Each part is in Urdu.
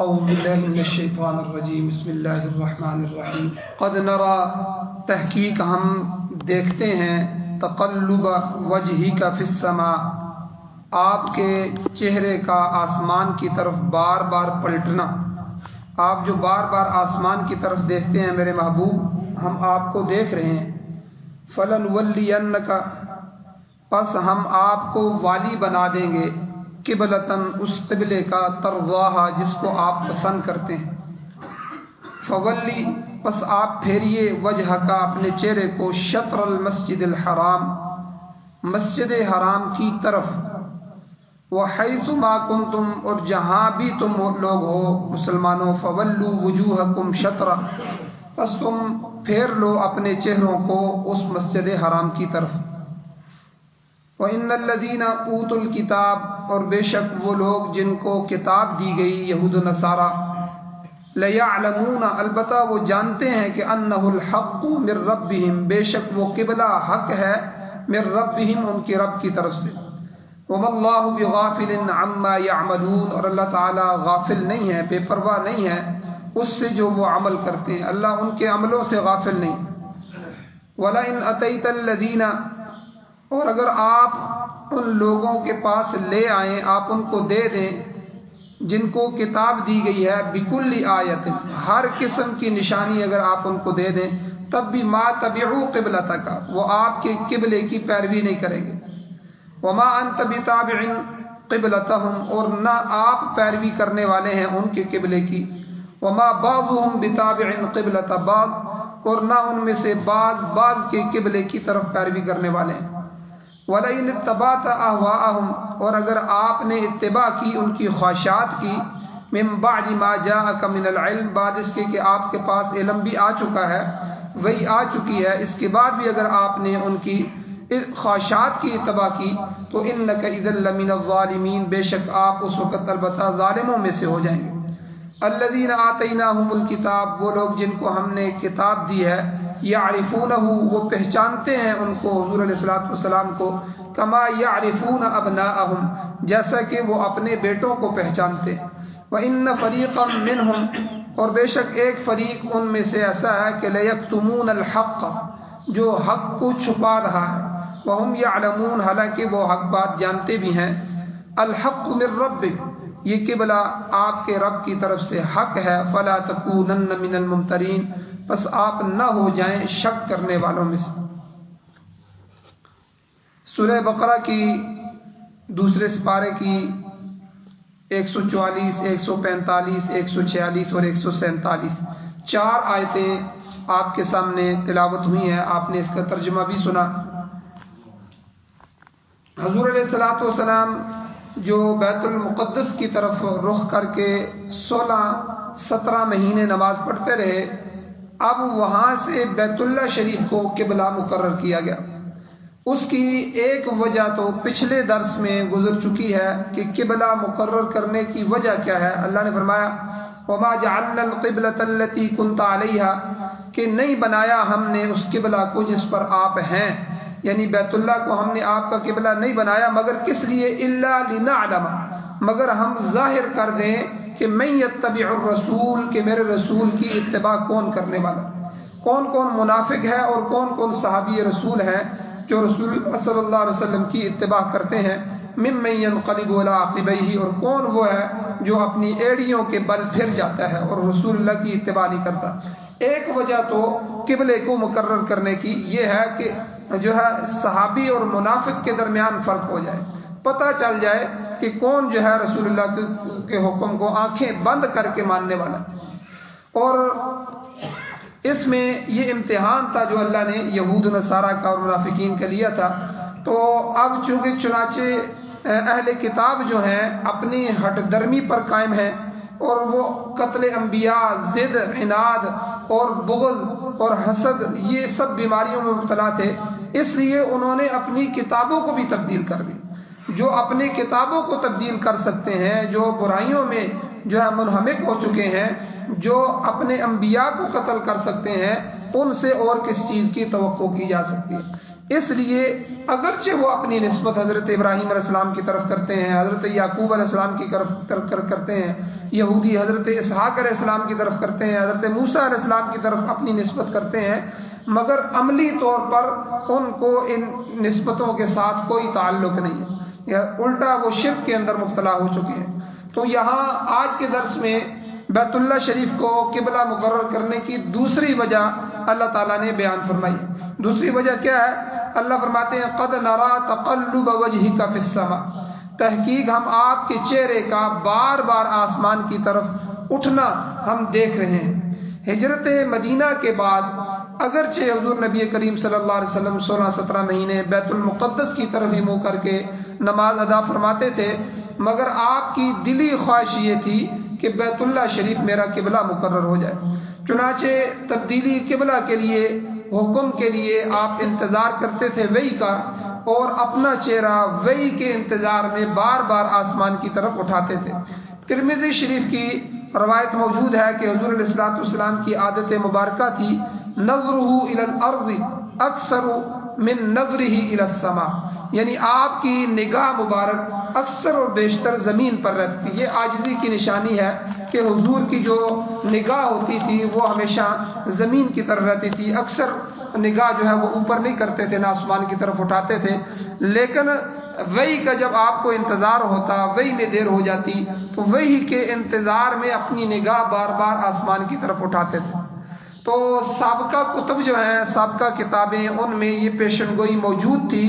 اعوذ باللہ من الشیطان الرجیم بسم اللہ الرحمن الرحیم قد نرى تحقیق ہم دیکھتے ہیں تقلب وجہک فی السماء آپ کے چہرے کا آسمان کی طرف بار بار پلٹنا. آپ جو بار بار آسمان کی طرف دیکھتے ہیں میرے محبوب ہم آپ کو دیکھ رہے ہیں. فلنولینک پس ہم آپ کو والی بنا دیں گے قبلتن اس قبلے کا ترضاہا جس کو آپ پسند کرتے ہیں. فولی پس آپ پھیریے وجہ کا اپنے چہرے کو شطر المسجد الحرام مسجد حرام کی طرف. وحیث ما کنتم اور جہاں بھی تم لوگ ہو مسلمانوں فولوا وجوہکم شطرا پس تم پھیر لو اپنے چہروں کو اس مسجد حرام کی طرف. وَإِنَّ الَّذِينَ أُوتُوا الْكِتَابَ اور بے شک وہ لوگ جن کو کتاب دی گئی یہود و نصارہ لَيَعْلَمُونَ البتہ وہ جانتے ہیں کہ أَنَّهُ الْحَقُّ مِن رَبِّهِمْ بے شک وہ قبلہ حق ہے من ربهم ان کی رب کی طرف سے. وَمَا اللَّهُ بِغَافِلٍ عَمَّا يَعْمَلُونَ اور اللہ تعالی غافل نہیں ہے بے پرواہ نہیں ہے اس سے جو وہ عمل کرتے ہیں. اللہ ان کے عملوں سے غافل نہیں. وَلَئِنْ أَتَيْتَ الَّذِينَ اور اگر آپ ان لوگوں کے پاس لے آئیں آپ ان کو دے دیں جن کو کتاب دی گئی ہے بکل آیت ہر قسم کی نشانی اگر آپ ان کو دے دیں تب بھی ما تبعوا قبلتک وہ آپ کے قبلے کی پیروی نہیں کریں گے. وما انت بتابع قبلتهم اور نہ آپ پیروی کرنے والے ہیں ان کے قبلے کی. وما بعضهم بتابع قبلۃ بعض اور نہ ان میں سے بعض کے قبلے کی طرف پیروی کرنے والے ہیں. وَلَئِنِ اتَّبَعْتَ أَهْوَاءَهُمْ اور اگر آپ نے اتباع کی ان کی خواہشات کی من بعد ما جاءك من العلم بعد اس کے کہ آپ کے پاس علم بھی آ چکا ہے وہی آ چکی ہے اس کے بعد بھی اگر آپ نے ان کی خواہشات کی اتباع کی تو إِنَّكَ إِذًا لَمِنَ الظَّالِمِينَ بے شک آپ اس وقت البتہ ظالموں میں سے ہو جائیں گے. الَّذِينَ آتَيْنَاهُمُ الْكِتَابَ وہ لوگ جن کو ہم نے کتاب دی ہے یعرفونہ وہ پہچانتے ہیں ان کو حضور علیہ الصلوۃ والسلام کو کما یعرفون ابناءہم جیسا کہ وہ اپنے بیٹوں کو پہچانتے. وَإِنَّ فَرِيقًا مِّنْهُمْ اور بے شک ایک فریق ان میں سے ایسا ہے کہ لَيَكْتُمُونَ الْحَقَّ جو حق کو چھپا رہا ہے. وَهُمْ يَعْلَمُونَ حالانکہ وہ حق بات جانتے بھی ہیں. الْحَقُّ مِن رَبِّكَ یہ قبلہ آپ کے رب کی طرف سے حق ہے. فَلَا تَكُونَنَّ مِنَ الْمُمْتَرِينَ بس آپ نہ ہو جائیں شک کرنے والوں میں سے. سورہ بقرہ کی دوسرے سپارے کی 144 145 146 اور 147 چار آیتیں آپ کے سامنے تلاوت ہوئی ہیں. آپ نے اس کا ترجمہ بھی سنا. حضور علیہ الصلوۃ والسلام جو بیت المقدس کی طرف رخ کر کے 16-17 مہینے نماز پڑھتے رہے اب وہاں سے بیت اللہ شریف کو قبلہ مقرر کیا گیا. اس کی ایک وجہ تو پچھلے درس میں گزر چکی ہے کہ قبلہ مقرر کرنے کی وجہ کیا ہے. اللہ نے فرمایا وما جعلنا القبلة التي كنت عليها کہ نہیں بنایا ہم نے اس قبلہ کو جس پر آپ ہیں یعنی بیت اللہ کو ہم نے آپ کا قبلہ نہیں بنایا مگر کس لیے الا لنعلم مگر ہم ظاہر کر دیں کہ من یتبع الرسول کہ میرے رسول کی اتباع کون کرنے والا کون کون منافق ہے اور کون کون صحابی رسول ہیں جو رسول صلی اللہ علیہ وسلم کی اتباع کرتے ہیں. ممن ينقلب على عقبیہ اور کون وہ ہے جو اپنی ایڑیوں کے بل پھر جاتا ہے اور رسول اللہ کی اتباع نہیں کرتا. ایک وجہ تو قبلے کو مقرر کرنے کی یہ ہے کہ جو ہے صحابی اور منافق کے درمیان فرق ہو جائے پتہ چل جائے کہ کون جو ہے رسول اللہ کے حکم کو آنکھیں بند کر کے ماننے والا. اور اس میں یہ امتحان تھا جو اللہ نے یہود و نصارہ کا اور منافقین کا لیا تھا. تو اب چنانچہ اہل کتاب جو ہیں اپنی ہٹ درمی پر قائم ہیں اور وہ قتل انبیاء ضد عناد اور بغض اور حسد یہ سب بیماریوں میں مبتلا تھے. اس لیے انہوں نے اپنی کتابوں کو بھی تبدیل کر دی. جو اپنی کتابوں کو تبدیل کر سکتے ہیں جو برائیوں میں جو ہے منہمک ہو چکے ہیں جو اپنے انبیاء کو قتل کر سکتے ہیں ان سے اور کس چیز کی توقع کی جا سکتی ہے. اس لیے اگرچہ وہ اپنی نسبت حضرت ابراہیم علیہ السلام کی طرف کرتے ہیں، حضرت یعقوب علیہ السلام کی طرف کرتے ہیں، یہودی حضرت اسحاق علیہ السلام کی طرف کرتے ہیں، حضرت موسیٰ علیہ السلام کی طرف اپنی نسبت کرتے ہیں، مگر عملی طور پر ان کو ان نسبتوں کے ساتھ کوئی تعلق نہیں ہے، یا الٹا وہ شرک کے اندر مبتلا ہو چکے ہیں۔ تو یہاں آج کے درس میں بیت اللہ شریف کو قبلہ مقرر کرنے کی دوسری وجہ اللہ تعالیٰ نے بیان فرمائی۔ دوسری وجہ کیا ہے؟ اللہ فرماتے ہیں قد نرا تقلب وجہک فی السماء، تحقیق ہم آپ کے چہرے کا بار بار آسمان کی طرف اٹھنا ہم دیکھ رہے ہیں۔ ہجرت مدینہ کے بعد اگرچہ حضور نبی کریم صلی اللہ علیہ وسلم 16-17 مہینے بیت المقدس کی طرف ہی منہ کر کے نماز ادا فرماتے تھے، مگر آپ کی دلی خواہش یہ تھی کہ بیت اللہ شریف میرا قبلہ مقرر ہو جائے۔ چنانچہ تبدیلی قبلہ کے لیے، حکم کے لیے آپ انتظار کرتے تھے وحی کا، اور اپنا چہرہ وحی کے انتظار میں بار بار آسمان کی طرف اٹھاتے تھے۔ ترمذی شریف کی روایت موجود ہے کہ حضور علیہ الصلوۃ والسلام کی عادت مبارکہ تھی نظرہ الی الارض اکثر من نظرہ الی السماء، یعنی آپ کی نگاہ مبارک اکثر اور بیشتر زمین پر رہتی تھی۔ یہ عاجزی کی نشانی ہے کہ حضور کی جو نگاہ ہوتی تھی وہ ہمیشہ زمین کی طرف رہتی تھی، اکثر نگاہ جو ہے وہ اوپر نہیں کرتے تھے، نہ آسمان کی طرف اٹھاتے تھے۔ لیکن وحی کا جب آپ کو انتظار ہوتا، وحی میں دیر ہو جاتی، تو وحی کے انتظار میں اپنی نگاہ بار بار آسمان کی طرف اٹھاتے تھے۔ تو سابقہ کتب جو ہیں، سابقہ کتابیں، ان میں یہ پیشن گوئی موجود تھی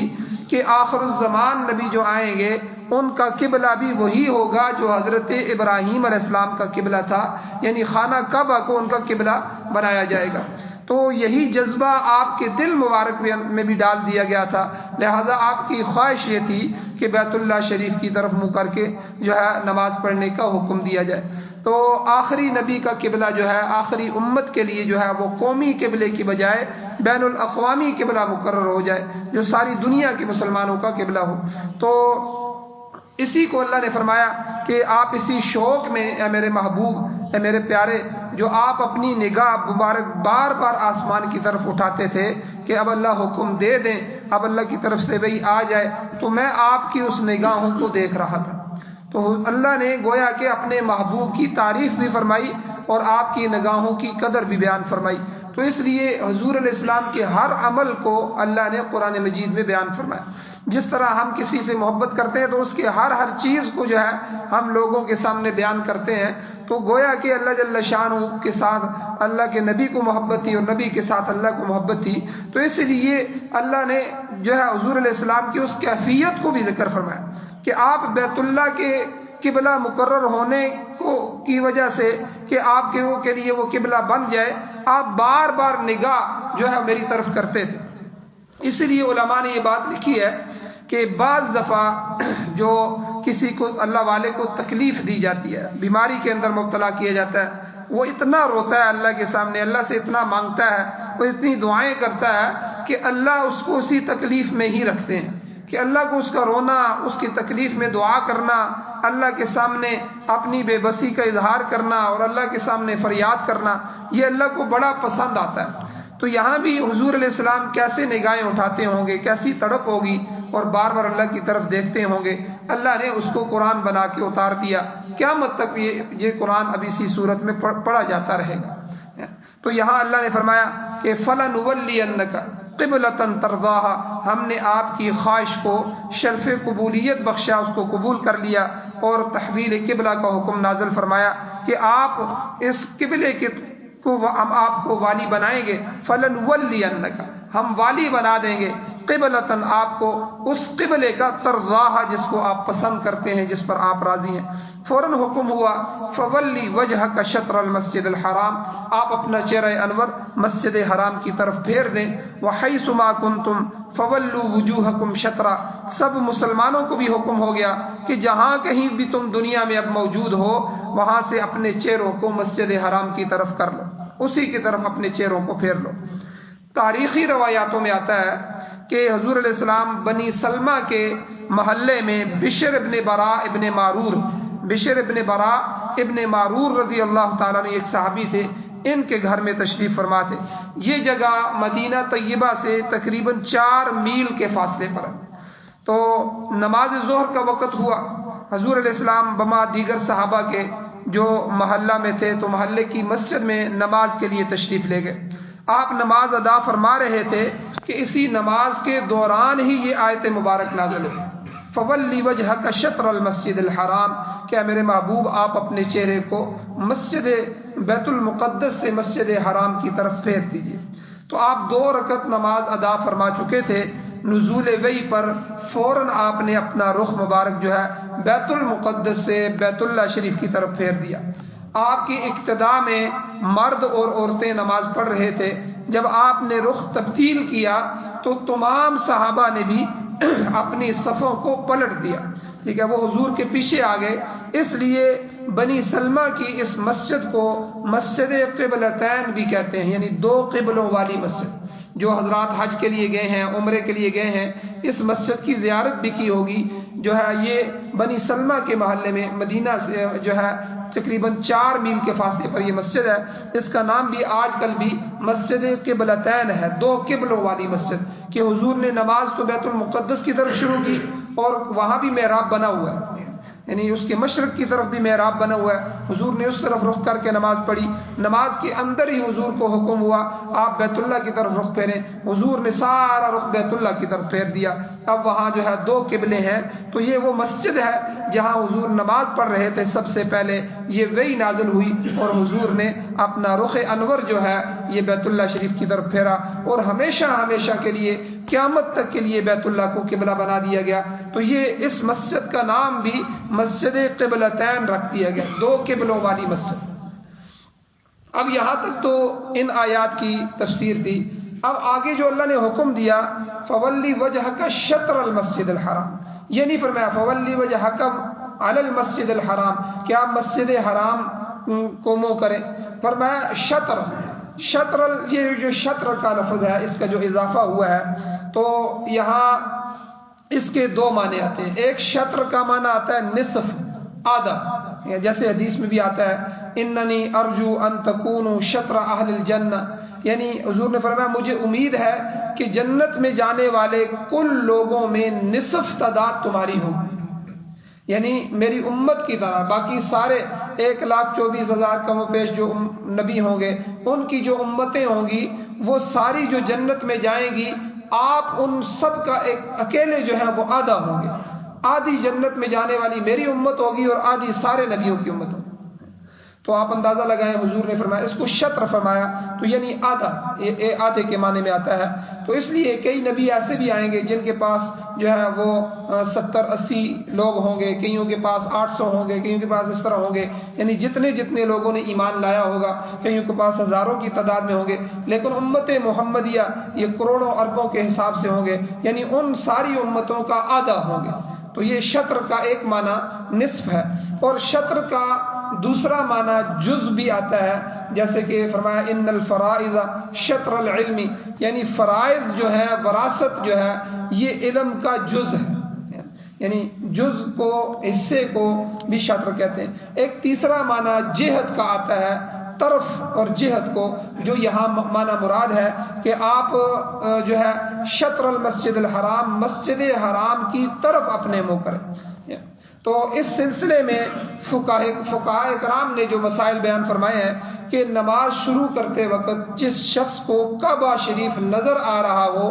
کہ آخر الزمان نبی جو آئیں گے ان کا قبلہ بھی وہی ہوگا جو حضرت ابراہیم علیہ السلام کا قبلہ تھا، یعنی خانہ کعبہ کو ان کا قبلہ بنایا جائے گا۔ تو یہی جذبہ آپ کے دل مبارک میں بھی ڈال دیا گیا تھا، لہذا آپ کی خواہش یہ تھی کہ بیت اللہ شریف کی طرف منہ کر کے جو ہے نماز پڑھنے کا حکم دیا جائے۔ تو آخری نبی کا قبلہ جو ہے، آخری امت کے لیے جو ہے وہ قومی قبلے کی بجائے بین الاقوامی قبلہ مقرر ہو جائے، جو ساری دنیا کے مسلمانوں کا قبلہ ہو۔ تو اسی کو اللہ نے فرمایا کہ آپ اسی شوق میں اے میرے محبوب، اے میرے پیارے، جو آپ اپنی نگاہ مبارک بار بار آسمان کی طرف اٹھاتے تھے کہ اب اللہ حکم دے دیں، اب اللہ کی طرف سے وہی آ جائے، تو میں آپ کی اس نگاہوں کو دیکھ رہا تھا۔ تو اللہ نے گویا کہ اپنے محبوب کی تعریف بھی فرمائی اور آپ کی نگاہوں کی قدر بھی بیان فرمائی۔ تو اس لیے حضور علیہ السلام کے ہر عمل کو اللہ نے قرآن مجید میں بیان فرمایا۔ جس طرح ہم کسی سے محبت کرتے ہیں تو اس کے ہر چیز کو جو ہے ہم لوگوں کے سامنے بیان کرتے ہیں، تو گویا کہ اللہ جل شانہ کے ساتھ اللہ کے نبی کو محبت تھی اور نبی کے ساتھ اللہ کو محبت تھی، تو اس لیے اللہ نے جو ہے حضور علیہ السلام کی اس کیفیت کو بھی ذکر فرمایا کہ آپ بیت اللہ کے قبلہ مقرر ہونے کی وجہ سے کہ آپ کے لیے وہ قبلہ بن جائے، آپ بار بار نگاہ جو ہے میری طرف کرتے تھے۔ اس لیے علماء نے یہ بات لکھی ہے کہ بعض دفعہ جو کسی کو اللہ والے کو تکلیف دی جاتی ہے، بیماری کے اندر مبتلا کیا جاتا ہے، وہ اتنا روتا ہے اللہ کے سامنے، اللہ سے اتنا مانگتا ہے، وہ اتنی دعائیں کرتا ہے کہ اللہ اس کو اسی تکلیف میں ہی رکھتے ہیں، کہ اللہ کو اس کا رونا، اس کی تکلیف میں دعا کرنا، اللہ کے سامنے اپنی بے بسی کا اظہار کرنا اور اللہ کے سامنے فریاد کرنا، یہ اللہ کو بڑا پسند آتا ہے۔ تو یہاں بھی حضور علیہ السلام کیسے نگاہیں اٹھاتے ہوں گے، کیسی تڑپ ہوگی، اور بار بار اللہ کی طرف دیکھتے ہوں گے۔ اللہ نے اس کو قرآن بنا کے اتار دیا، قیامت تک یہ قرآن اب اسی صورت میں پڑھا جاتا رہے گا۔ تو یہاں اللہ نے فرمایا کہ فَلَنُوَلِّيَنَّكَ قِبْلَةً تَرْضَاهَا، ہم نے آپ کی خواہش کو شرف قبولیت بخشا، اس کو قبول کر لیا، اور تحویل قبلہ کا حکم نازل فرمایا کہ آپ اس قبلے کو ہم آپ کو والی بنائیں گے۔ فَلَنُوَلِّيَنَّكَ، ہم والی بنا دیں گے، قبلتاً آپ کو اس قبلے کا ترضاها، جس کو آپ پسند کرتے ہیں، جس پر آپ راضی ہیں۔ فوراً حکم ہوا فولی وجهك شطر المسجد الحرام، آپ اپنا چہرہ انور مسجد حرام کی طرف پھیر دیں۔ وحیث ما کنتم فولوا وجوہکم شطرا، سب مسلمانوں کو بھی حکم ہو گیا کہ جہاں کہیں بھی تم دنیا میں اب موجود ہو، وہاں سے اپنے چہروں کو مسجد حرام کی طرف کر لو، اسی کی طرف اپنے چہروں کو پھیر لو۔ تاریخی روایاتوں میں آتا ہے کہ حضور علیہ السلام بنی سلمہ کے محلے میں بشر ابن برا ابن معرور رضی اللہ تعالیٰ نے ایک صحابی تھے، ان کے گھر میں تشریف فرما تھے. یہ جگہ مدینہ طیبہ سے تقریباً 4 میل کے فاصلے پر ہے. تو نماز ظہر کا وقت ہوا. حضور علیہ السلام بما دیگر صحابہ کے جو محلہ میں تھے تو محلے کی مسجد میں نماز کے لیے تشریف لے گئے. آپ نماز ادا فرما رہے تھے کہ اسی نماز کے دوران ہی یہ آیت مبارک نازل ہوئی. فولی وجہک شطر المسجد الحرام، کیا میرے محبوب آپ اپنے چہرے کو مسجد بیت المقدس سے مسجد حرام کی طرف پھیر دیجیے. تو آپ 2 رکعت نماز ادا فرما چکے تھے. نزول وحی پر فوراً آپ نے اپنا رخ مبارک جو ہے بیت المقدس سے بیت اللہ شریف کی طرف پھیر دیا. آپ کی اقتداء میں مرد اور عورتیں نماز پڑھ رہے تھے. جب آپ نے رخ تبدیل کیا تو تمام صحابہ نے بھی اپنی صفوں کو پلٹ دیا. ٹھیک ہے، وہ حضور کے پیچھے آ گئے. اس لیے بنی سلمہ کی اس مسجد کو مسجد قبلتین بھی کہتے ہیں، یعنی 2 قبلوں والی مسجد. جو حضرات حج کے لیے گئے ہیں، عمرے کے لیے گئے ہیں، اس مسجد کی زیارت بھی کی ہوگی. جو ہے یہ بنی سلمہ کے محلے میں مدینہ سے جو ہے تقریباً 4 میل کے فاصلے پر یہ مسجد ہے. اس کا نام بھی آج کل بھی مسجد قبلتین ہے، 2 قبلوں والی مسجد. کہ حضور نے نماز تو بیت المقدس کی طرف شروع کی اور وہاں بھی محراب بنا ہوا ہے، یعنی اس کے مشرق کی طرف بھی محراب بنا ہوا ہے. حضور نے اس طرف رخ کر کے نماز پڑھی. نماز کے اندر ہی حضور کو حکم ہوا آپ بیت اللہ کی طرف رخ پھیریں. حضور نے سارا رخ بیت اللہ کی طرف پھیر دیا. اب وہاں جو ہے 2 قبلے ہیں. تو یہ وہ مسجد ہے جہاں حضور نماز پڑھ رہے تھے. سب سے پہلے یہ وحی نازل ہوئی اور حضور نے اپنا رخ انور جو ہے یہ بیت اللہ شریف کی طرف پھیرا اور ہمیشہ ہمیشہ کے لیے قیامت تک کے لیے بیت اللہ کو قبلہ بنا دیا گیا. تو یہ اس مسجد کا نام بھی مسجد قبلتین رکھ دیا گیا، 2 قبلوں والی مسجد. اب یہاں تک تو ان آیات کی تفسیر تھی. اب آگے جو اللہ نے حکم دیا فولی وجہک شطر المسجد الحرام، یہ نہیں فرمایا فولی وجہک علی المسجد الحرام کہ آپ مسجد حرام کو منہ کریں. فرمایا شطر. شطر یہ جو شطر کا لفظ ہے اس کا جو اضافہ ہوا ہے تو یہاں اس کے 2 معنی آتے ہیں. ایک شطر کا معنی آتا ہے نصف، آدھا، جیسے حدیث میں بھی آتا ہے اننی ارجو ان تکونوا شطر اہل الجنہ، یعنی حضور نے فرمایا مجھے امید ہے کہ جنت میں جانے والے کل لوگوں میں نصف تعداد تمہاری ہوگی، یعنی میری امت کی طرح. باقی سارے 1,24,000 کم و بیش جو نبی ہوں گے ان کی جو امتیں ہوں گی وہ ساری جو جنت میں جائیں گی، آپ ان سب کا ایک اکیلے جو ہے وہ آدھا ہوں گے. آدھی جنت میں جانے والی میری امت ہوگی اور آدھی سارے نبیوں کی امت ہوگی. تو آپ اندازہ لگائیں حضور نے فرمایا اس کو شطر فرمایا تو یعنی آدھا، آدھے کے معنی میں آتا ہے. تو اس لیے کئی نبی ایسے بھی آئیں گے جن کے پاس جو ہے وہ 70-80 لوگ ہوں گے، کئیوں کے پاس 800 ہوں گے، کئیوں کے پاس اس طرح ہوں گے، یعنی جتنے لوگوں نے ایمان لایا ہوگا کئیوں کے پاس ہزاروں کی تعداد میں ہوں گے. لیکن امت محمدیہ یہ کروڑوں اربوں کے حساب سے ہوں گے، یعنی ان ساری امتوں کا آدھا ہوں گے. تو یہ شطر کا ایک معنی نصف ہے. اور شطر کا دوسرا معنی جز بھی آتا ہے، جیسے کہ فرمایا ان الفرائض شطر العلم، یعنی فرائض جو ہے وراثت جو ہے یہ علم کا جز ہے، یعنی جز کو حصے کو بھی شطر کہتے ہیں. ایک تیسرا معنی جہت کا آتا ہے، طرف اور جہت کو، جو یہاں معنی مراد ہے کہ آپ جو ہے شطر المسجد الحرام، مسجد حرام کی طرف اپنے منہ کریں. تو اس سلسلے میں فقہاء کرام نے جو مسائل بیان فرمائے ہیں کہ نماز شروع کرتے وقت جس شخص کو کعبہ شریف نظر آ رہا ہو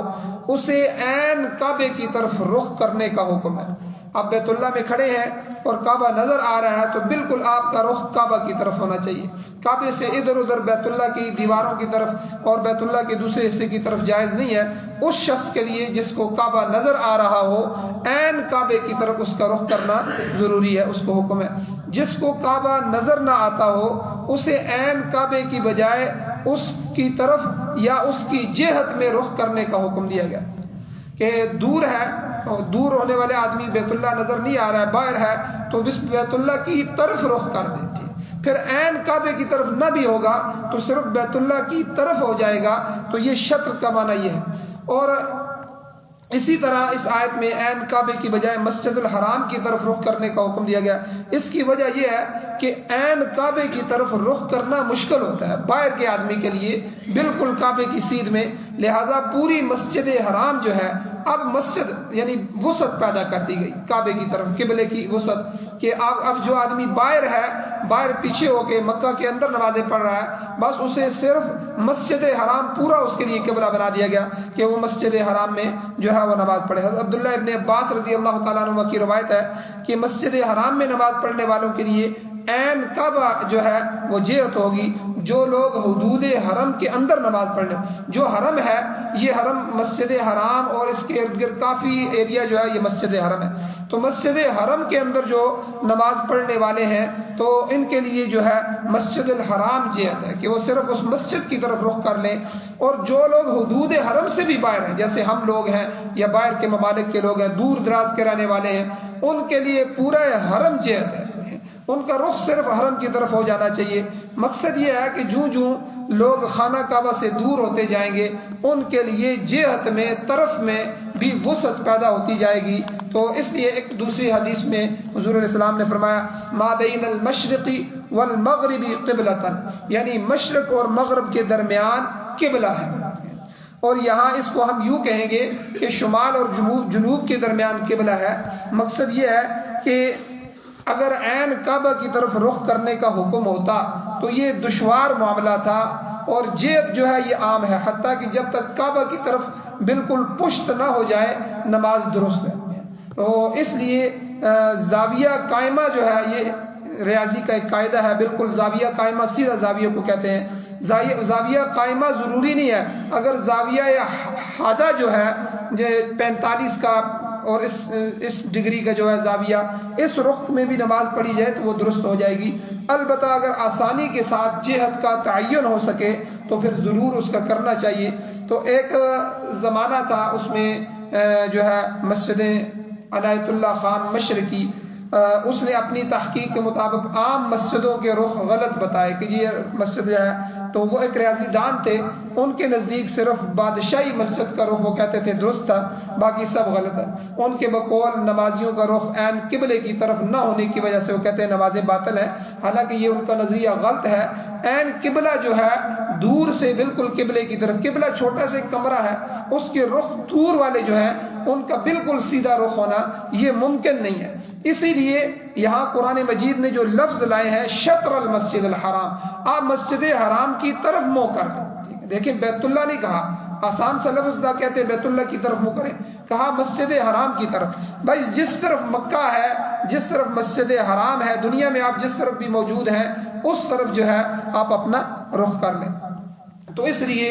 اسے عین کعبے کی طرف رخ کرنے کا حکم ہے. آپ بیت اللہ میں کھڑے ہیں اور کعبہ نظر آ رہا ہے تو بالکل آپ کا رخ کعبہ کی طرف ہونا چاہیے. کعبے سے ادھر ادھر بیت اللہ کی دیواروں کی طرف اور بیت اللہ کے دوسرے حصے کی طرف جائز نہیں ہے. اس شخص کے لیے جس کو کعبہ نظر آ رہا ہو عین کعبے کی طرف اس کا رخ کرنا ضروری ہے، اس کو حکم ہے. جس کو کعبہ نظر نہ آتا ہو اسے عین کعبے کی بجائے اس کی طرف یا اس کی جہت میں رخ کرنے کا حکم دیا گیا کہ دور ہے، دور ہونے والے آدمی بیت اللہ نظر نہیں آ رہا ہے، باہر ہے تو اس بیت اللہ کی طرف رخ کر دیں. پھر عین کعبے کی طرف نہ بھی ہوگا تو صرف بیت اللہ کی طرف ہو جائے گا. تو یہ شطر کا معنی یہ ہے. اور اسی طرح اس آیت میں عین کعبے کی بجائے مسجد الحرام کی طرف رخ کرنے کا حکم دیا گیا. اس کی وجہ یہ ہے کہ عین کعبے کی طرف رخ کرنا مشکل ہوتا ہے باہر کے آدمی کے لیے بالکل کعبے کی سیدھ میں. لہذا پوری مسجد حرام جو ہے اب مسجد یعنی وسعت پیدا کر دی گئی کعبے کی طرف قبلے کی وسعت کہ اب جو آدمی باہر ہے باہر پیچھے ہو کے مکہ کے اندر نمازیں پڑھ رہا ہے بس اسے صرف مسجد حرام پورا اس کے لیے قبلہ بنا دیا گیا کہ وہ مسجد حرام میں جو ہے وہ نماز پڑھے. حضرت عبداللہ ابن عباس رضی اللہ تعالیٰ عنہ کی روایت ہے کہ مسجد حرام میں نماز پڑھنے والوں کے لیے عین کعبہ جو ہے وہ جہت ہوگی جو لوگ حدود حرم کے اندر نماز پڑھنے. جو حرم ہے یہ حرم مسجد حرام اور اس کے ارد گرد کافی ایریا جو ہے یہ مسجد حرم ہے. تو مسجد حرم کے اندر جو نماز پڑھنے والے ہیں تو ان کے لیے جو ہے مسجد الحرام جہت ہے کہ وہ صرف اس مسجد کی طرف رخ کر لیں. اور جو لوگ حدود حرم سے بھی باہر ہیں جیسے ہم لوگ ہیں یا باہر کے ممالک کے لوگ ہیں دور دراز کے رہنے والے ہیں ان کے لیے پورا حرم جہت ہے ان کا رخ صرف حرم کی طرف ہو جانا چاہیے. مقصد یہ ہے کہ جوں لوگ خانہ کعبہ سے دور ہوتے جائیں گے ان کے لیے جہت میں طرف میں بھی وسعت پیدا ہوتی جائے گی. تو اس لیے ایک دوسری حدیث میں حضور علیہ السلام نے فرمایا ما بین المشرقی والمغربی قبلۃ یعنی مشرق اور مغرب کے درمیان قبلہ ہے. اور یہاں اس کو ہم یوں کہیں گے کہ شمال اور جنوب کے درمیان قبلہ ہے. مقصد یہ ہے کہ اگر عین کعبہ کی طرف رخ کرنے کا حکم ہوتا تو یہ دشوار معاملہ تھا اور جہت جو ہے یہ عام ہے حتیٰ کہ جب تک کعبہ کی طرف بالکل پشت نہ ہو جائے نماز درست ہے. تو اس لیے زاویہ قائمہ جو ہے یہ ریاضی کا ایک قاعدہ ہے بالکل زاویہ قائمہ سیدھا زاویہ کو کہتے ہیں. زاویہ قائمہ ضروری نہیں ہے اگر زاویہ یا حادہ جو ہے 45 کا اور اس ڈگری کا جو ہے زاویہ اس رخ میں بھی نماز پڑھی جائے تو وہ درست ہو جائے گی. البتہ اگر آسانی کے ساتھ جہت کا تعین ہو سکے تو پھر ضرور اس کا کرنا چاہیے. تو ایک زمانہ تھا اس میں جو ہے مسجد عنایت اللہ خان مشرقی اس نے اپنی تحقیق کے مطابق عام مسجدوں کے رخ غلط بتائے کہ یہ مسجد جو ہے تو وہ ایک ریاضی دان تھے ان کے نزدیک صرف بادشاہی مسجد کا رخ وہ کہتے تھے درست تھا باقی سب غلط ہے. ان کے بقول نمازیوں کا رخ عین قبلے کی طرف نہ ہونے کی وجہ سے وہ کہتے ہیں نمازیں باطل ہیں حالانکہ یہ ان کا نظریہ غلط ہے. عین قبلہ جو ہے دور سے بالکل قبلے کی طرف قبلہ چھوٹا سا کمرہ ہے اس کے رخ دور والے جو ہیں ان کا بالکل سیدھا رخ ہونا یہ ممکن نہیں ہے. اسی لیے یہاں قرآن مجید نے جو لفظ لائے ہیں شطر المسجد الحرام آپ مسجد حرام کی طرف منہ کر دیں. دیکھیں بیت اللہ نہیں کہا آسان سا لفظ دا کہتے ہیں بیت اللہ کی طرف منہ کریں کہا مسجد حرام کی طرف. بھائی جس طرف مکہ ہے جس طرف مسجد حرام ہے دنیا میں آپ جس طرف بھی موجود ہیں اس طرف جو ہے آپ اپنا رخ کر لیں. تو اس لیے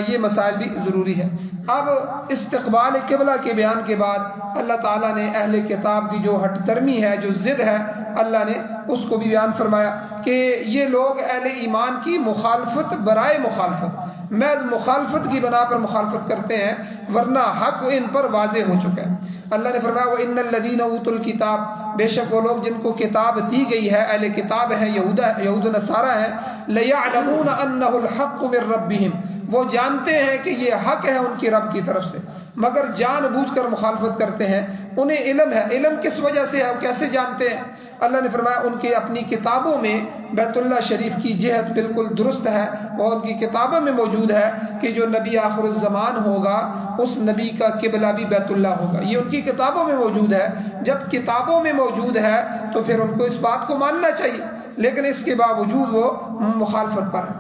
یہ مسائل بھی ضروری ہے. اب استقبال قبلہ کے بیان کے بعد اللہ تعالیٰ نے اہل کتاب کی جو ہٹ درمی ہے جو ضد ہے اللہ نے اس کو بھی بیان فرمایا کہ یہ لوگ اہل ایمان کی مخالفت برائے مخالفت محض مخالفت کی بنا پر مخالفت کرتے ہیں ورنہ حق ان پر واضح ہو چکا ہے. اللہ نے فرمایا وَإِنَّ الَّذِينَ أُوتُوا الْكِتَابَ بے شک وہ لوگ جن کو کتاب دی گئی ہے اہل کتاب ہیں یہود نصارہ ہیں لَيَعْلَمُونَ أَنَّهُ الْحَقُّ مِنْ رَبِّهِمْ وہ جانتے ہیں کہ یہ حق ہے ان کی رب کی طرف سے مگر جان بوجھ کر مخالفت کرتے ہیں. انہیں علم ہے علم کس وجہ سے ہے کیسے جانتے ہیں اللہ نے فرمایا ان کے اپنی کتابوں میں بیت اللہ شریف کی جہت بالکل درست ہے اور ان کی کتابوں میں موجود ہے کہ جو نبی آخر الزمان ہوگا اس نبی کا قبلہ بھی بیت اللہ ہوگا. یہ ان کی کتابوں میں موجود ہے. جب کتابوں میں موجود ہے تو پھر ان کو اس بات کو ماننا چاہیے لیکن اس کے باوجود وہ مخالفت پر ہے.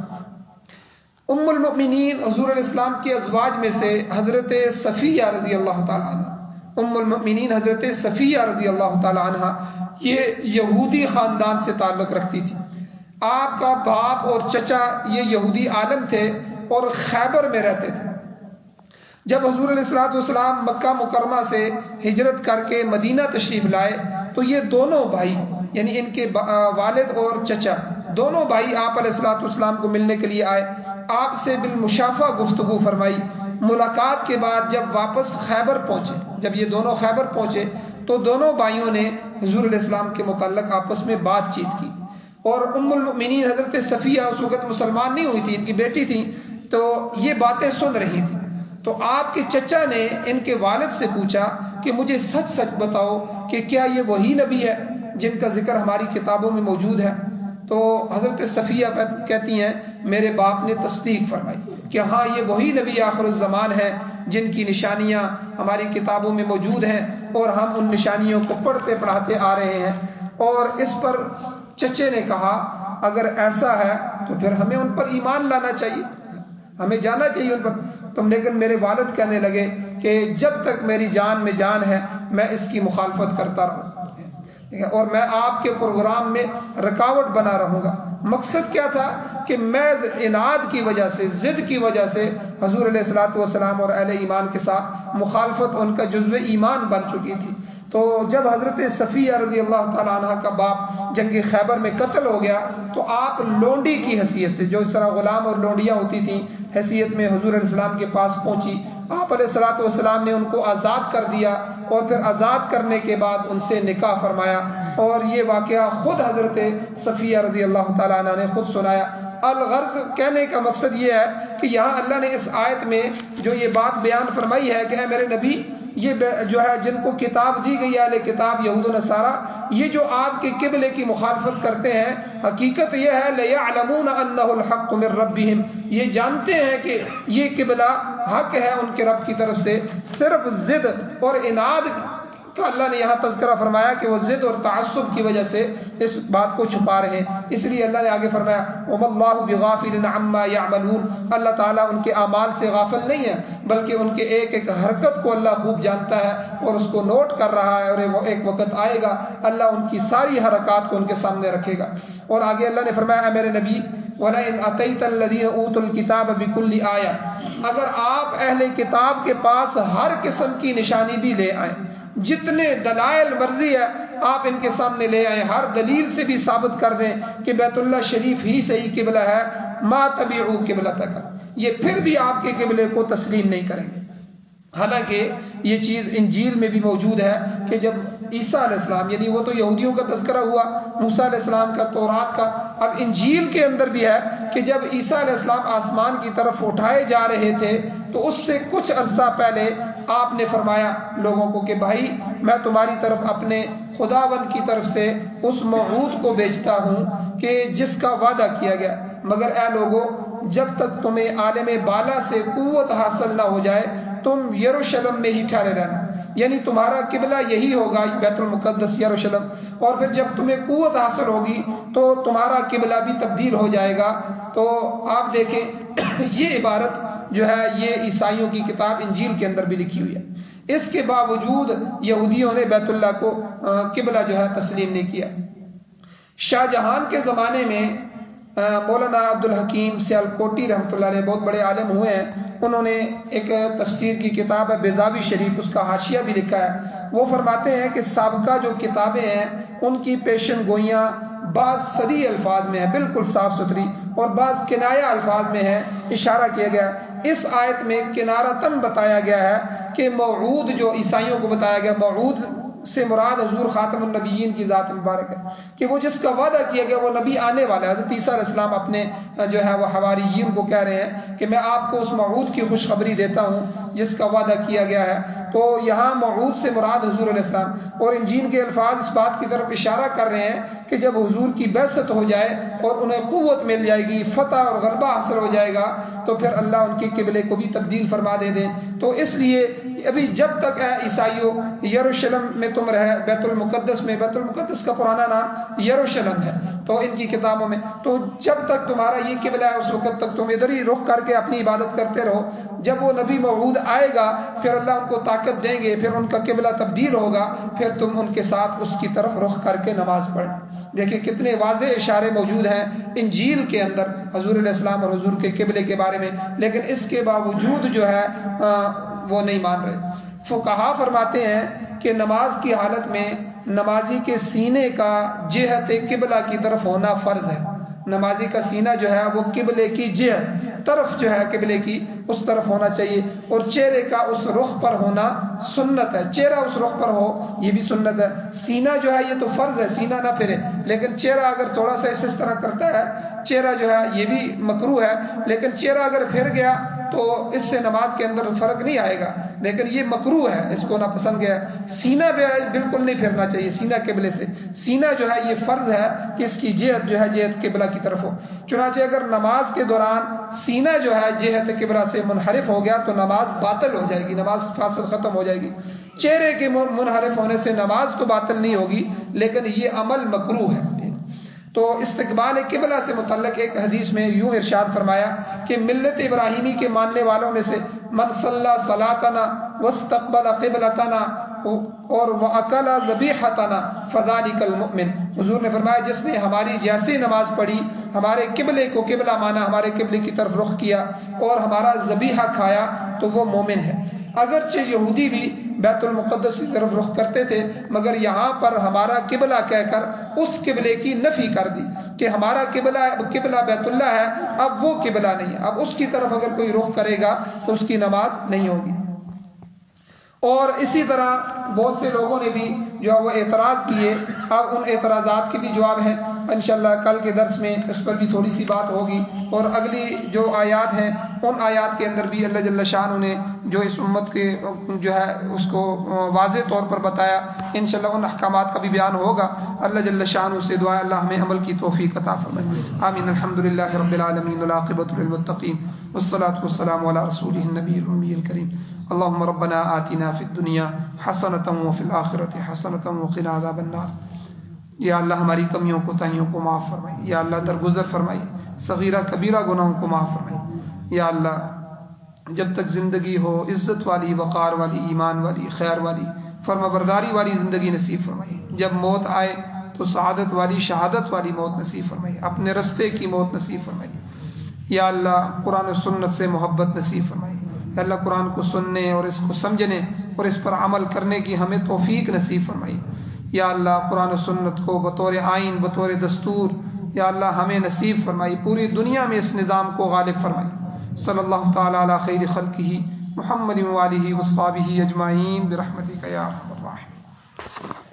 ام المؤمنین حضور علیہ السلام کے ازواج میں سے حضرت صفیہ رضی اللہ تعالی عنہ ام المؤمنین حضرت صفیہ رضی اللہ تعالی عنہ یہ یہودی خاندان سے تعلق رکھتی تھی. آپ کا باپ اور چچا یہ یہودی عالم تھے اور خیبر میں رہتے تھے. جب حضور علیہ السلام مکہ مکرمہ سے ہجرت کر کے مدینہ تشریف لائے تو یہ دونوں بھائی یعنی ان کے والد اور چچا دونوں بھائی آپ علیہ السلام کو ملنے کے لیے آئے. آپ سے بالمشافہ گفتگو فرمائی. ملاقات کے بعد جب واپس خیبر پہنچے جب یہ دونوں خیبر پہنچے تو دونوں بھائیوں نے حضور علیہ السلام کے متعلق آپس میں بات چیت کی اور ام المؤمنین حضرت صفیہ اس وقت مسلمان نہیں ہوئی تھی ان کی بیٹی تھی تو یہ باتیں سن رہی تھی. تو آپ کے چچا نے ان کے والد سے پوچھا کہ مجھے سچ سچ بتاؤ کہ کیا یہ وہی نبی ہے جن کا ذکر ہماری کتابوں میں موجود ہے؟ تو حضرت صفیہ کہتی ہیں میرے باپ نے تصدیق فرمائی کہ ہاں یہ وہی نبی آخر الزمان ہے جن کی نشانیاں ہماری کتابوں میں موجود ہیں اور ہم ان نشانیوں کو پڑھتے پڑھاتے آ رہے ہیں۔ اور اس پر چچے نے کہا اگر ایسا ہے تو پھر ہمیں ان پر ایمان لانا چاہیے، ہمیں جانا چاہیے ان پر۔ لیکن میرے والد کہنے لگے کہ جب تک میری جان میں جان ہے میں اس کی مخالفت کرتا رہوں اور میں آپ کے پروگرام میں رکاوٹ بنا رہوں گا۔ مقصد کیا تھا کہ میں عناد کی وجہ سے، ضد کی وجہ سے حضور علیہ الصلوۃ والسلام اور اہل ایمان کے ساتھ مخالفت ان کا جزو ایمان بن چکی تھی۔ تو جب حضرت صفیہ رضی اللہ تعالیٰ عنہ کا باپ جنگ خیبر میں قتل ہو گیا تو آپ لونڈی کی حیثیت سے، جو اس طرح غلام اور لونڈیاں ہوتی تھیں، حیثیت میں حضور علیہ السلام کے پاس پہنچی۔ آپ علیہ الصلوۃ والسلام نے ان کو آزاد کر دیا اور پھر آزاد کرنے کے بعد ان سے نکاح فرمایا، اور یہ واقعہ خود حضرت صفیہ رضی اللہ تعالیٰ عنہ نے خود سنایا۔ الغرض کہنے کا مقصد یہ ہے کہ یہاں اللہ نے اس آیت میں جو یہ بات بیان فرمائی ہے کہ اے میرے نبی، یہ جو ہے جن کو کتاب دی گئی ہے، اہل کتاب یہود و نصارہ، یہ جو آپ کے قبلے کی مخالفت کرتے ہیں، حقیقت یہ ہے لَيَعْلَمُونَ أَنَّهُ الْحَقُّ مِنْ رَبِّهِمْ، یہ جانتے ہیں کہ یہ قبلہ حق ہے ان کے رب کی طرف سے۔ صرف ضد اور عناد کا اللہ نے یہاں تذکرہ فرمایا کہ وہ ضد اور تعصب کی وجہ سے اس بات کو چھپا رہے ہیں، اس لیے اللہ نے آگے فرمایا وَمَا اللَّهُ بِغَافِلٍ عَمَّا يَعْمَلُونَ، اللہ تعالیٰ ان کے اعمال سے غافل نہیں ہے بلکہ ان کے ایک ایک حرکت کو اللہ خوب جانتا ہے اور اس کو نوٹ کر رہا ہے، اور وہ ایک وقت آئے گا اللہ ان کی ساری حرکات کو ان کے سامنے رکھے گا۔ اور آگے اللہ نے فرمایا اے میرے نبی وَلَئِنْ أَتَيْتَ الَّذِينَ أُوتُوا الْكِتَابَ بِكُلِّ آیَةٍ، اگر آپ اہل کتاب کے پاس ہر قسم کی نشانی بھی لے آئیں، جتنے دلائل مرضی ہے آپ ان کے سامنے لے آئیں، ہر دلیل سے بھی ثابت کر دیں کہ بیت اللہ شریف ہی صحیح قبلہ ہے، ما تبعوا قبلتک، یہ پھر بھی آپ کے قبلے کو تسلیم نہیں کریں گے۔ حالانکہ یہ چیز انجیل میں بھی موجود ہے کہ جب عیسیٰ علیہ السلام، یعنی وہ تو یہودیوں کا تذکرہ ہوا، موسیٰ علیہ السلام کا، تورات کا، اب انجیل کے اندر بھی ہے کہ جب عیسیٰ علیہ السلام آسمان کی طرف اٹھائے جا رہے تھے تو اس سے کچھ عرصہ پہلے آپ نے فرمایا لوگوں کو کہ بھائی میں تمہاری طرف اپنے خداوند کی طرف سے اس موعود کو بھیجتا ہوں کہ جس کا وعدہ کیا گیا، مگر اے لوگوں جب تک تمہیں عالم بالا سے قوت حاصل نہ ہو جائے تم یروشلم میں ہی ٹھہرے رہنا، یعنی تمہارا قبلہ یہی ہوگا بیت المقدس یروشلم، اور پھر جب تمہیں قوت حاصل ہوگی تو تمہارا قبلہ بھی تبدیل ہو جائے گا۔ تو آپ دیکھیں یہ عبارت جو ہے یہ عیسائیوں کی کتاب انجیل کے اندر بھی لکھی ہوئی ہے، اس کے باوجود یہودیوں نے بیت اللہ کو قبلہ جو ہے تسلیم نہیں کیا۔ شاہ جہان کے زمانے میں مولانا عبدالحکیم سیالکوٹی رحمۃ اللہ علیہ بہت بڑے عالم ہوئے ہیں، انہوں نے ایک تفسیر کی کتاب ہے بیضاوی شریف، اس کا حاشیہ بھی لکھا ہے۔ وہ فرماتے ہیں کہ سابقہ جو کتابیں ہیں ان کی پیشن گوئیاں بعض صریح الفاظ میں ہیں، بالکل صاف ستھری، اور بعض کنایہ الفاظ میں ہیں، اشارہ کیا گیا ہے۔ اس آیت میں کنارتاً بتایا گیا ہے کہ موعود جو عیسائیوں کو بتایا گیا، موعود سے مراد حضور خاتم النبیین کی ذات مبارک ہے کہ وہ جس کا وعدہ کیا گیا وہ نبی آنے والا ہے۔ حضرت عیسیٰ علیہ السلام اپنے جو ہے وہ حواریین کو کہہ رہے ہیں کہ میں آپ کو اس موعود کی خوشخبری دیتا ہوں جس کا وعدہ کیا گیا ہے۔ تو یہاں موعود سے مراد حضور علیہ السلام، اور انجیل کے الفاظ اس بات کی طرف اشارہ کر رہے ہیں کہ جب حضور کی بعثت ہو جائے اور انہیں قوت مل جائے گی، فتح اور غلبہ حاصل ہو جائے گا تو پھر اللہ ان کے قبلے کو بھی تبدیل فرما دے دیں۔ تو اس لیے ابھی جب تک ہے عیسائیوں یروشلم میں تم رہے، بیت المقدس میں، بیت المقدس کا پرانا نام یروشلم ہے تو ان کی کتابوں میں، تو جب تک تمہارا یہ قبلہ ہے اس وقت تک تم ادھر ہی رخ کر کے اپنی عبادت کرتے رہو۔ جب وہ نبی موعود آئے گا پھر اللہ ان کو طاقت دیں گے، پھر ان کا قبلہ تبدیل ہوگا، پھر تم ان کے ساتھ اس کی طرف رخ کر کے نماز پڑھنا۔ دیکھیں کتنے واضح اشارے موجود ہیں انجیل کے اندر حضور علیہ السلام اور حضور کے قبلے کے بارے میں، لیکن اس کے باوجود جو ہے وہ نہیں مان رہے۔ فقہا فرماتے ہیں کہ نماز کی حالت میں نمازی کے سینے کا جہت قبلہ کی طرف ہونا فرض ہے۔ نمازی کا سینہ جو ہے وہ قبلے کی جہت طرف جو ہے قبلے کی اس طرف ہونا چاہیے، اور چہرے کا اس رخ پر ہونا سنت ہے، چہرہ اس رخ پر ہو یہ بھی سنت ہے۔ سینہ جو ہے یہ تو فرض ہے، سینہ نہ پھرے، لیکن چہرہ اگر تھوڑا سا اس طرح کرتا ہے چہرہ جو ہے یہ بھی مکروہ ہے، لیکن چہرہ اگر پھر گیا تو اس سے نماز کے اندر فرق نہیں آئے گا، لیکن یہ مکروہ ہے، اس کو ناپسند گیا ہے۔ سینہ بالکل نہیں پھرنا چاہیے سینہ قبلے سے، سینہ جو ہے یہ فرض ہے کہ اس کی جہت جو ہے جہت قبلہ کی طرف ہو۔ چنانچہ اگر نماز کے دوران سینہ جو ہے جہت قبلہ سے منحرف ہو گیا تو نماز باطل ہو جائے گی، نماز فاسد ختم ہو جائے گی۔ چہرے کے منحرف ہونے سے نماز تو باطل نہیں ہوگی، لیکن یہ عمل مکروہ ہے۔ تو استقبال قبلہ سے متعلق ایک حدیث میں یوں ارشاد فرمایا کہ ملت ابراہیمی کے ماننے والوں میں سے من صلی صلاتنا واستقبل قبلتنا اور واکل ذبیحتنا فذلک المؤمن، حضور نے فرمایا جس نے ہماری جیسی نماز پڑھی، ہمارے قبلے کو قبلہ مانا، ہمارے قبلے کی طرف رخ کیا اور ہمارا ذبیحہ کھایا تو وہ مومن ہے۔ اگرچہ یہودی بھی بیت المقدس کی طرف رخ کرتے تھے، مگر یہاں پر ہمارا قبلہ کہہ کر اس قبلے کی نفی کر دی کہ ہمارا قبلہ بیت اللہ ہے، اب وہ قبلہ نہیں ہے، اب اس کی طرف اگر کوئی رخ کرے گا تو اس کی نماز نہیں ہوگی۔ اور اسی طرح بہت سے لوگوں نے بھی جو وہ اعتراض کیے، اب ان اعتراضات کے بھی جواب ہیں انشاءاللہ کل کے درس میں اس پر بھی تھوڑی سی بات ہوگی، اور اگلی جو آیات ہیں ان آیات کے اندر بھی اللہ جل شانہ نے جو اس امت کے جو ہے اس کو واضح طور پر بتایا، انشاءاللہ ان احکامات کا بھی بیان ہوگا۔ اللہ جل شانہ سے دعا اللہ ہمیں عمل کی توفیق عطا فرمائے، آمین۔ الحمدللہ رب العالمین والعاقبۃ للمتقین والصلاۃ والسلام علی رسولہ النبی الأمی الکریم۔ اللهم ربنا آتنا في الدنيا حسنة وفي الآخرة حسنة وقنا عذاب النار۔ یا اللہ ہماری کمیوں کوتاہیوں کو معاف فرمائیے، یا اللہ درگزر فرمائیے، صغیرہ کبیرہ گناہوں کو معاف فرمائیے، یا اللہ جب تک زندگی ہو عزت والی، وقار والی، ایمان والی، خیر والی، فرما برداری والی زندگی نصیب فرمائیے، جب موت آئے تو سعادت والی، شہادت والی موت نصیب فرمائیے، اپنے رستے کی موت نصیب فرمائیے، یا اللہ قرآن و سنت سے محبت نصیب فرمائیے، یا اللہ قرآن کو سننے اور اس کو سمجھنے اور اس پر عمل کرنے کی ہمیں توفیق نصیب فرمائیے، یا اللہ قرآن و سنت کو بطور آئین، بطور دستور یا اللہ ہمیں نصیب فرمائی، پوری دنیا میں اس نظام کو غالب فرمائی۔ صلی اللہ تعالی علی خیر خلقہ محمد و آلہ و اصحابہ اجمعین برحمتک یا ارحم الراحمین۔